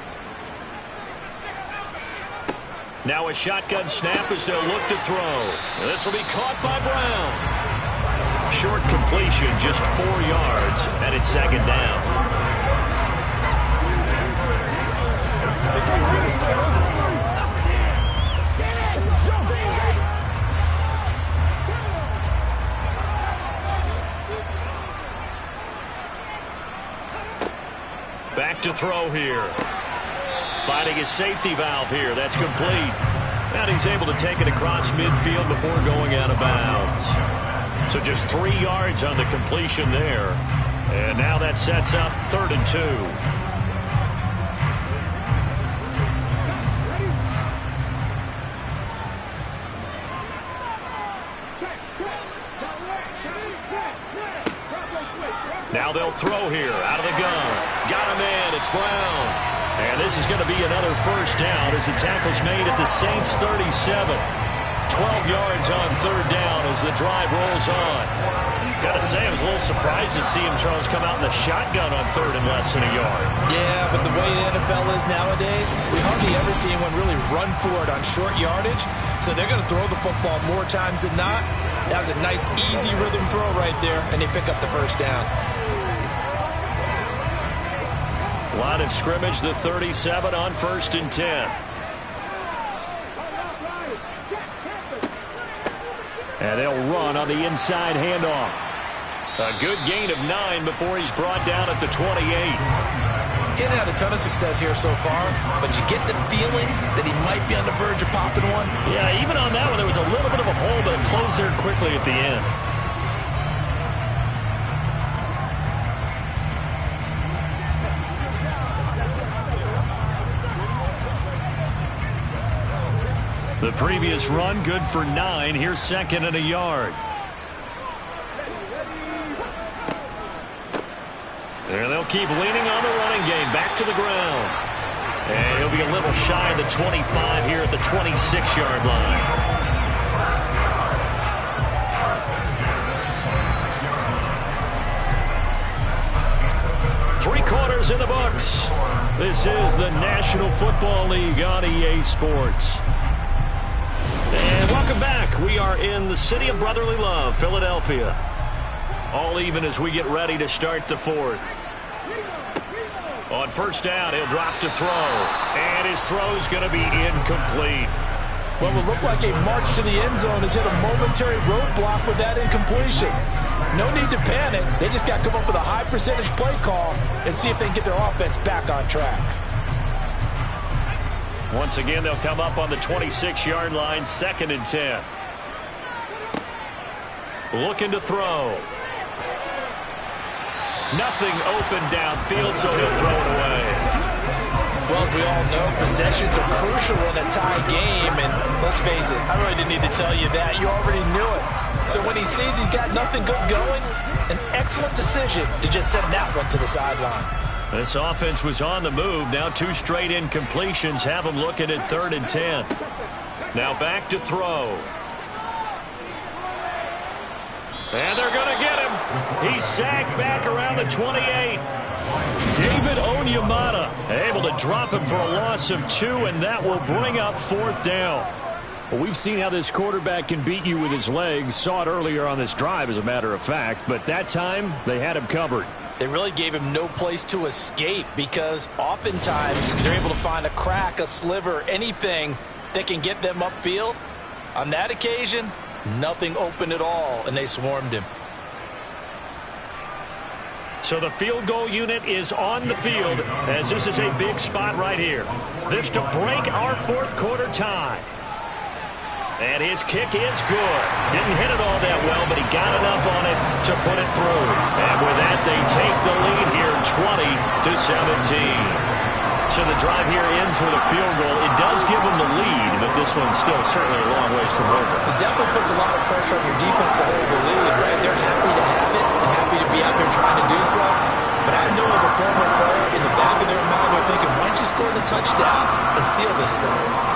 Now a shotgun snap as they'll look to throw. This will be caught by Brown. Short completion, just 4 yards, and it's second down. Back to throw here. Finding his safety valve here. That's complete. And he's able to take it across midfield before going out of bounds. So just 3 yards on the completion there. And now that sets up 3rd and 2. Now they'll throw here out of the gun. Got him in. It's Brown. And this is going to be another first down as the tackle's made at the Saints 37. 12 yards on 3rd down as the drive rolls on. Got to say, I was a little surprised to see him, Charles, come out in the shotgun on 3rd and less than a yard. Yeah, but the way the NFL is nowadays, we hardly ever see anyone really run for it on short yardage. So they're going to throw the football more times than not. That was a nice, easy rhythm throw right there, and they pick up the first down. Line of scrimmage, the 37 on 1st and 10. And they'll run on the inside handoff. A good gain of 9 before he's brought down at the 28. Getting had a ton of success here so far, but you get the feeling that he might be on the verge of popping one. Yeah, even on that one, there was a little bit of a hole, but it closed there quickly at the end. The previous run good for 9. Here's second and a yard. And they'll keep leaning on the running game. Back to the ground. And he'll be a little shy of the 25 here at the 26-yard line. Three quarters in the books. This is the National Football League on EA Sports. And welcome back. We are in the city of brotherly love, Philadelphia. All even as we get ready to start the fourth. On first down, he'll drop to throw. And his throw's going to be incomplete. What will look like a march to the end zone has hit a momentary roadblock with that incompletion. No need to panic. They just got to come up with a high percentage play call and see if they can get their offense back on track. Once again, they'll come up on the 26-yard line, second and 10. Looking to throw. Nothing open downfield, so he'll throw it away. Well, we all know possessions are crucial in a tie game, and let's face it, I really didn't need to tell you that. You already knew it. So when he sees he's got nothing good going, an excellent decision to just send that one to the sideline. This offense was on the move. Now 2 straight incompletions have them looking at third and 10. Now back to throw. And they're going to get him. He's sacked back around the 28. David Onyemata able to drop him for a loss of 2, and that will bring up fourth down. Well, we've seen how this quarterback can beat you with his legs. Saw it earlier on this drive, as a matter of fact. But that time, they had him covered. They really gave him no place to escape because oftentimes they're able to find a crack, a sliver, anything that can get them upfield. On that occasion, nothing open at all, and they swarmed him. So the field goal unit is on the field as this is a big spot right here. This to break our fourth quarter tie. And his kick is good. Didn't hit it all that well, but he got enough on it to put it through. And with that, they take the lead here 20-17. So the drive here ends with a field goal. It does give them the lead, but this one's still certainly a long ways from over. It definitely puts a lot of pressure on your defense to hold the lead, right? They're happy to have it and happy to be out there trying to do so. But I know as a former player, in the back of their mind, they're thinking, why don't you score the touchdown and seal this thing?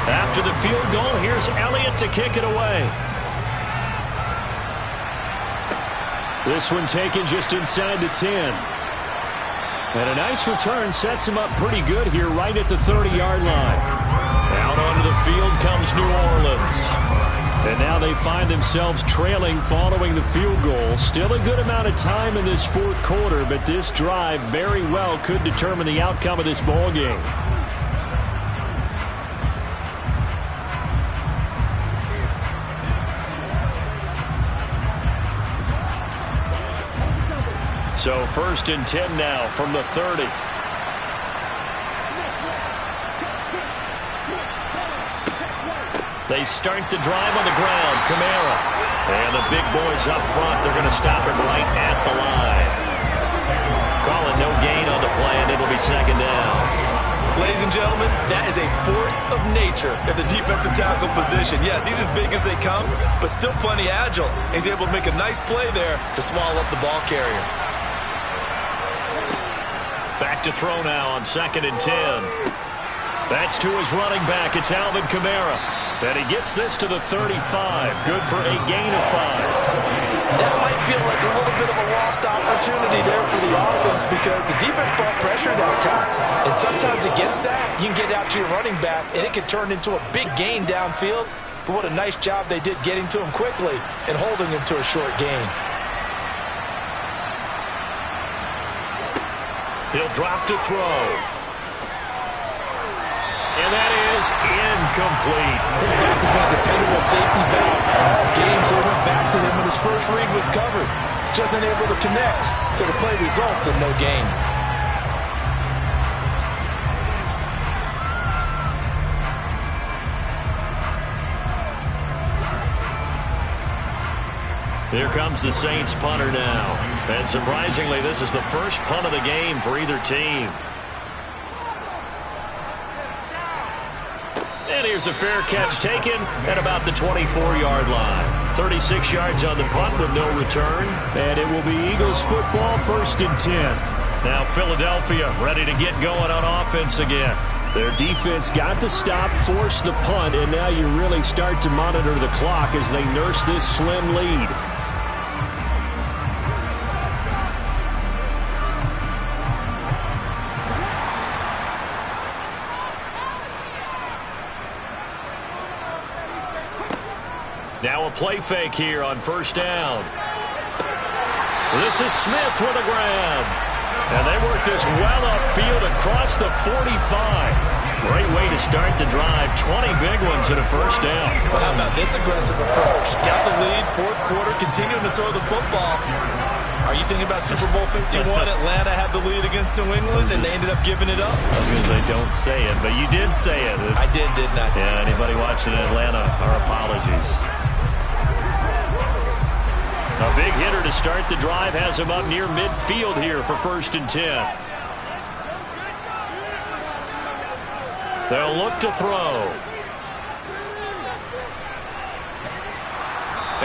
After the field goal, here's Elliott to kick it away. This one taken just inside the 10. And a nice return sets him up pretty good here right at the 30-yard line. Out onto the field comes New Orleans. And now they find themselves trailing following the field goal. Still a good amount of time in this fourth quarter, but this drive very well could determine the outcome of this ball game. So first and 10 now from the 30. They start the drive on the ground. Kamara. And the big boys up front, they're going to stop it right at the line. Calling no gain on the play, and it'll be second down. Ladies and gentlemen, that is a force of nature at the defensive tackle position. Yes, he's as big as they come, but still plenty agile. He's able to make a nice play there to swallow up the ball carrier. Back to throw now on second and 10. That's to his running back. It's Alvin Kamara. And he gets this to the 35. Good for a gain of 5. That might feel like a little bit of a lost opportunity there for the offense because the defense brought pressure that time. And sometimes against that, you can get out to your running back, and it can turn into a big gain downfield. But what a nice job they did getting to him quickly and holding him to a short gain. He'll drop to throw. And that is incomplete. His back has been a dependable safety valve all game, so it went back to him when his first read was covered. Just unable to connect, so the play results in no gain. Here comes the Saints punter now. And surprisingly, this is the first punt of the game for either team. And here's a fair catch taken at about the 24-yard line. 36 yards on the punt with no return. And it will be Eagles football, 1st and 10. Now Philadelphia ready to get going on offense again. Their defense got the stop, forced the punt, and now you really start to monitor the clock as they nurse this slim lead. Now a play fake here on 1st down. This is Smith with a grab. And they work this well upfield across the 45. Great way to start the drive. 20 big ones in a 1st down. Well, how about this aggressive approach? Got the lead, 4th quarter, continuing to throw the football. Are you thinking about Super Bowl 51? Atlanta had the lead against New England, and they ended up giving it up. I was going to say, don't say it, but you did say it. I did, didn't I? Yeah, anybody watching in Atlanta, our apologies. A big hitter to start the drive has him up near midfield here for 1st and 10. They'll look to throw.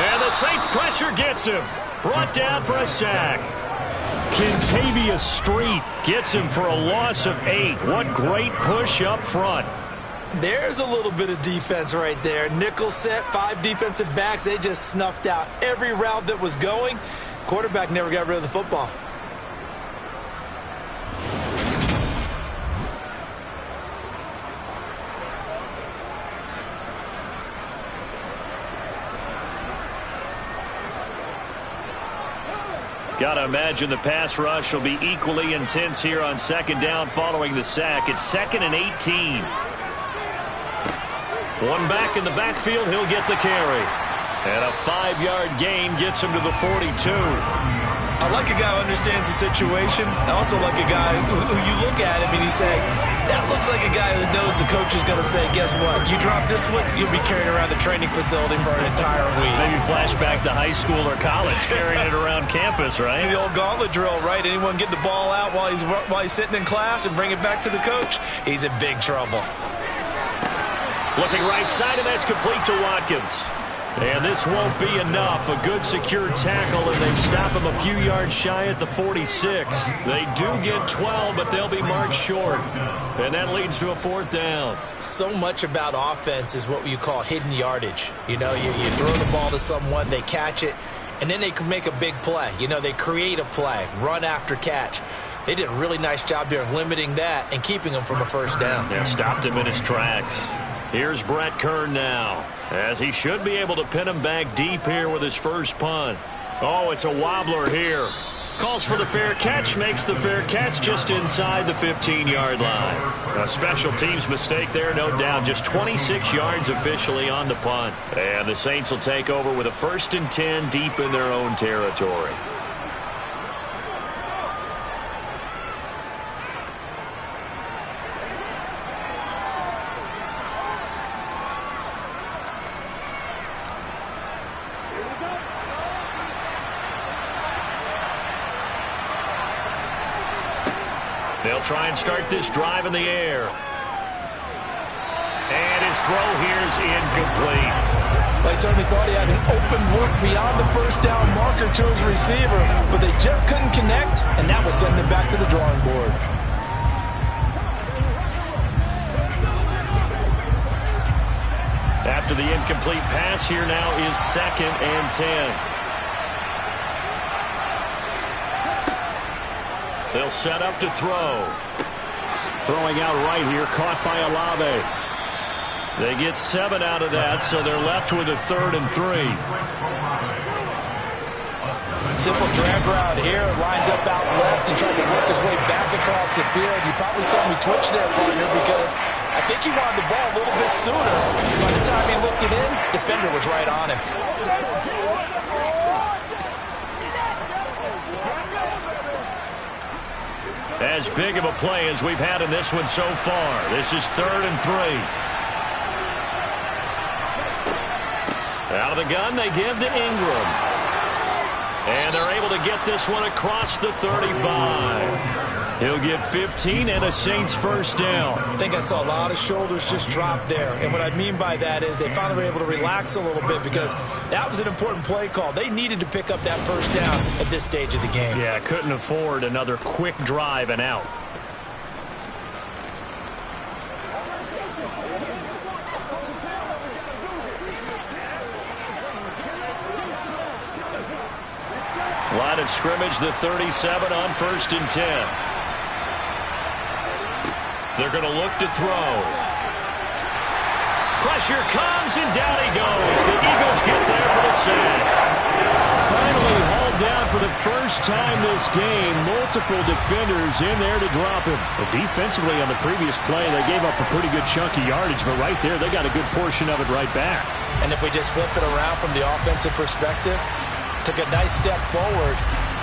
And the Saints pressure gets him. Brought down for a sack. Kentavious Street gets him for a loss of 8. What great push up front. There's a little bit of defense right there. Nickel set, 5 defensive backs. They just snuffed out every route that was going. Quarterback never got rid of the football. Got to imagine the pass rush will be equally intense here on 2nd down following the sack. It's 2nd and 18. One back in the backfield, he'll get the carry. And a 5-yard gain gets him to the 42. I like a guy who understands the situation. I also like a guy who you look at him and you say, that looks like a guy who knows the coach is going to say, guess what? You drop this one, you'll be carrying around the training facility for an entire week. Maybe flashback to high school or college, carrying it around campus, right? The old gauntlet drill, right? Anyone get the ball out while he's sitting in class and bring it back to the coach? He's in big trouble. Looking right side, and that's complete to Watkins. And this won't be enough. A good secure tackle, and they stop him a few yards shy at the 46. They do get 12, but they'll be marked short. And that leads to a 4th down. So much about offense is what you call hidden yardage. You know, you throw the ball to someone, they catch it, and then they can make a big play. You know, they create a play, run after catch. They did a really nice job there of limiting that and keeping him from a 1st down. Yeah, stopped him in his tracks. Here's Brett Kern now, as he should be able to pin him back deep here with his first punt. Oh, it's a wobbler here. Calls for the fair catch, makes the fair catch just inside the 15-yard line. A special teams mistake there, no doubt. Just 26 yards officially on the punt. And the Saints will take over with a 1st and 10 deep in their own territory. They'll try and start this drive in the air. And his throw here is incomplete. They certainly thought he had an open look beyond the 1st down marker to his receiver, but they just couldn't connect, and that was sending them back to the drawing board. After the incomplete pass, here now is 2nd and 10. They'll set up to throw. Throwing out right here, caught by Olave. They get 7 out of that, so they're left with a 3rd and 3. Simple drag route here, lined up out left and tried to work his way back across the field. You probably saw me twitch there, partner, because I think he wanted the ball a little bit sooner. By the time he looked it in, the defender was right on him. As big of a play as we've had in this one so far. This is 3rd and 3. Out of the gun, they give to Ingram. And they're able to get this one across the 35. He'll get 15 and a Saints first down. I think I saw a lot of shoulders just drop there. And what I mean by that is they finally were able to relax a little bit because that was an important play call. They needed to pick up that first down at this stage of the game. Yeah, couldn't afford another quick drive and out. Line of scrimmage, the 37 on 1st and 10. They're going to look to throw. Pressure comes, and down he goes. The Eagles get there for the sack. Finally hauled down for the first time this game. Multiple defenders in there to drop him. But defensively on the previous play, they gave up a pretty good chunk of yardage. But right there, they got a good portion of it right back. And if we just flip it around from the offensive perspective, took a nice step forward,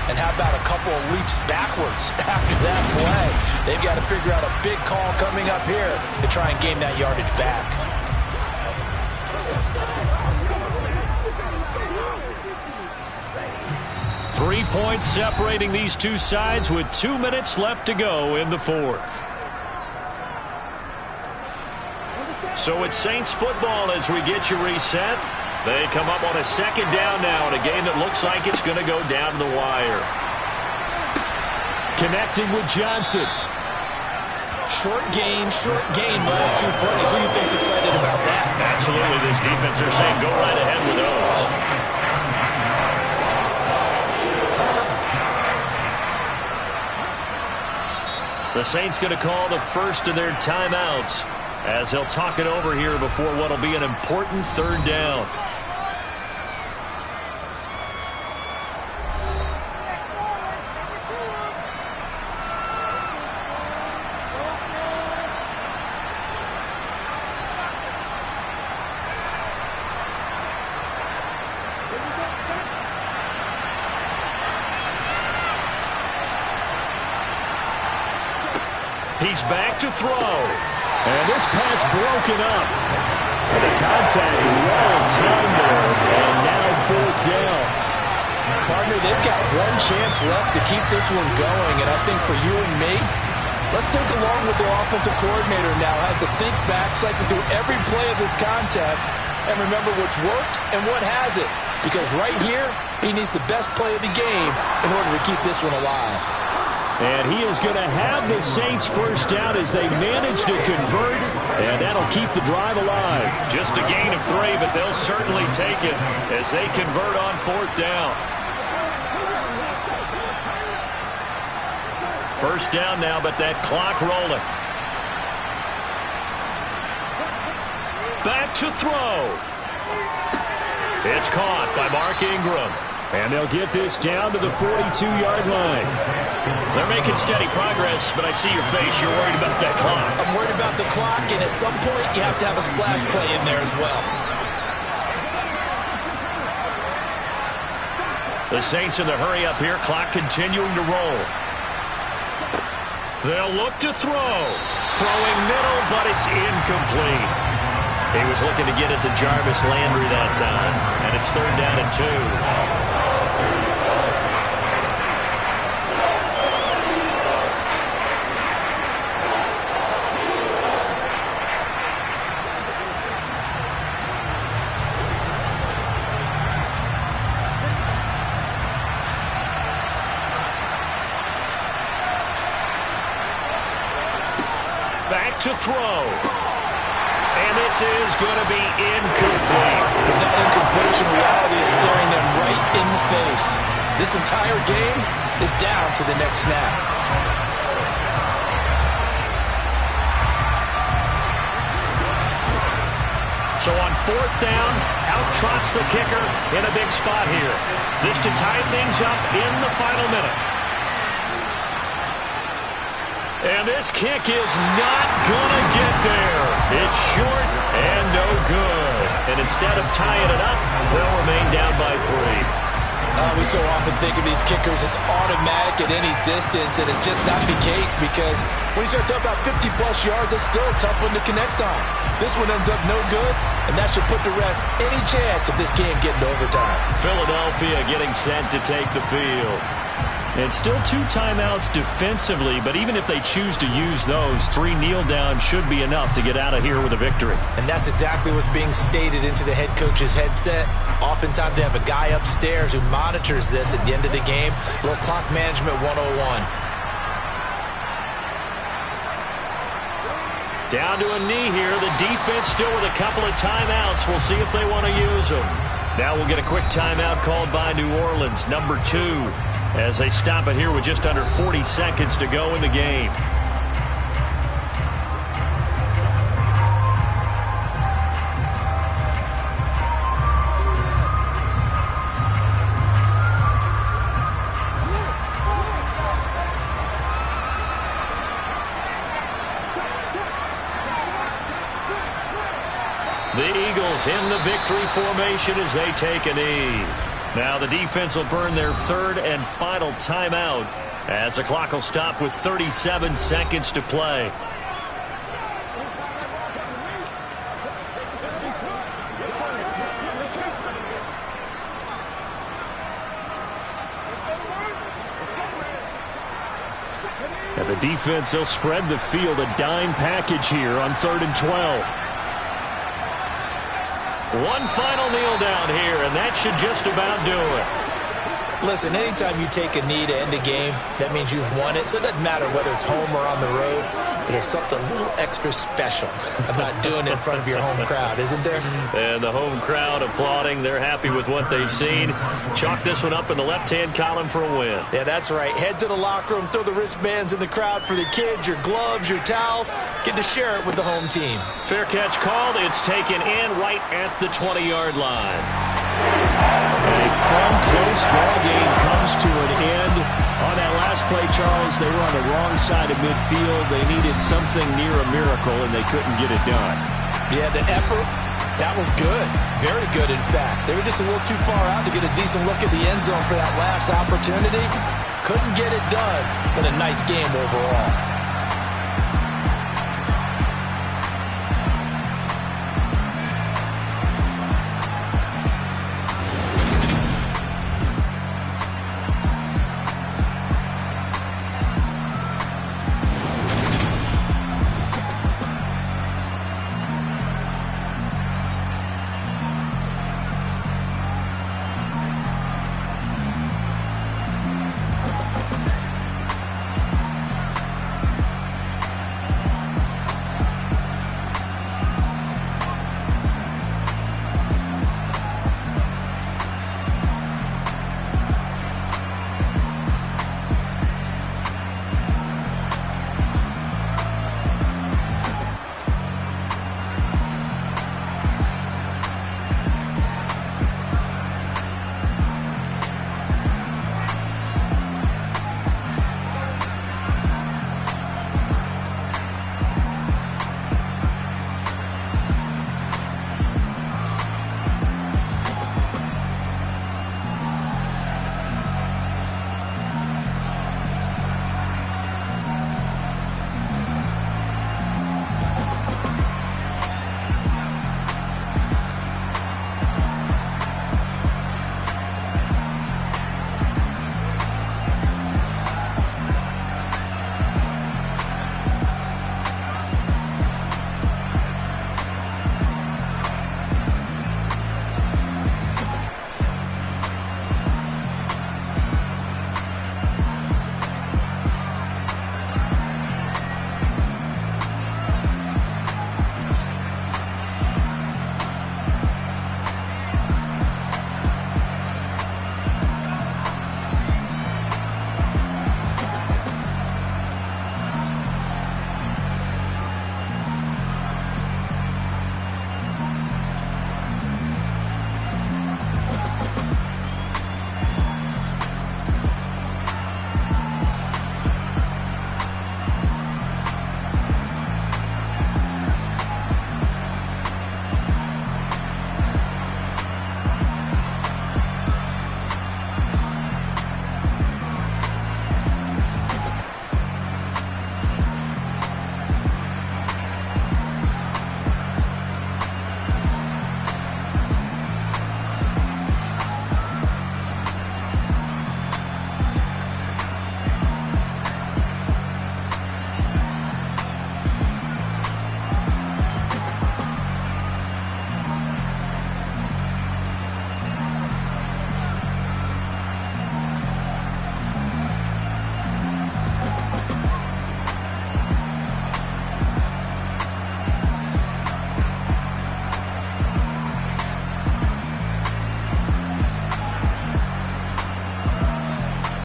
and how about a couple of leaps backwards after that play? They've got to figure out a big call coming up here to try and gain that yardage back. Three points separating these two sides with 2 minutes left to go in the fourth. So it's Saints football as we get you reset. They come up on a second down now in a game that looks like it's going to go down to the wire. Connecting with Johnson. Short gain last 2 plays. Who do you think's excited about that? Absolutely. This defense, they're saying go right ahead with those. The Saints going to call the first of their timeouts as they'll talk it over here before what will be an important third down. He's back to throw. And this pass broken up. The contact well timed there. And now fourth down. Partner, they've got one chance left to keep this one going. And I think for you and me, let's think along with the offensive coordinator now. Has to think back, cycle through every play of this contest, and remember what's worked and what hasn't. Because right here, he needs the best play of the game in order to keep this one alive. And he is going to have the Saints first down as they manage to convert, and that'll keep the drive alive. Just a gain of 3, but they'll certainly take it as they convert on fourth down. First down now, but that clock rolling. Back to throw. It's caught by Mark Ingram. And they'll get this down to the 42-yard line. They're making steady progress, but I see your face. You're worried about that clock. I'm worried about the clock, and at some point, you have to have a splash play in there as well. The Saints in the hurry up here. Clock continuing to roll. They'll look to throw. Throwing middle, but it's incomplete. He was looking to get it to Jarvis Landry that time, and it's third down and 2. Back to throw. And this is going to be incomplete. But that incompletion reality is staring them right in the face. This entire game is down to the next snap. So on fourth down, out trots the kicker in a big spot here. This to tie things up in the final minute. And this kick is not going to get there. It's short and no good. And instead of tying it up, they'll remain down by 3. We so often think of these kickers as automatic at any distance, and it's just not the case because when you start talking about 50-plus yards, it's still a tough one to connect on. This one ends up no good, and that should put to rest any chance of this game getting to overtime. Philadelphia getting set to take the field. It's still 2 timeouts defensively, but even if they choose to use those, 3 kneel downs should be enough to get out of here with a victory. And that's exactly what's being stated into the head coach's headset. Oftentimes they have a guy upstairs who monitors this at the end of the game. A little clock management 101. Down to a knee here. The defense still with a couple of timeouts. We'll see if they want to use them. Now we'll get a quick timeout called by New Orleans, number 2. As they stop it here with just under 40 seconds to go in the game. The Eagles in the victory formation as they take a knee. Now the defense will burn their 3rd and final timeout as the clock will stop with 37 seconds to play. And the defense, they'll spread the field, a dime package here on 3rd and 12. One final kneel down here, and that should just about do it. Listen, anytime you take a knee to end a game, that means you've won it. So it doesn't matter whether it's home or on the road. But there's something a little extra special about doing it in front of your home crowd, isn't there? And the home crowd applauding. They're happy with what they've seen. Chalk this one up in the left-hand column for a win. Yeah, that's right. Head to the locker room, throw the wristbands in the crowd for the kids, your gloves, your towels. Get to share it with the home team. Fair catch called. It's taken in right at the 20-yard line. A fun, close ball game comes to an end. On that last play, Charles, they were on the wrong side of midfield. They needed something near a miracle, and they couldn't get it done. Yeah, the effort, that was good. Very good, in fact. They were just a little too far out to get a decent look at the end zone for that last opportunity. Couldn't get it done, but a nice game overall.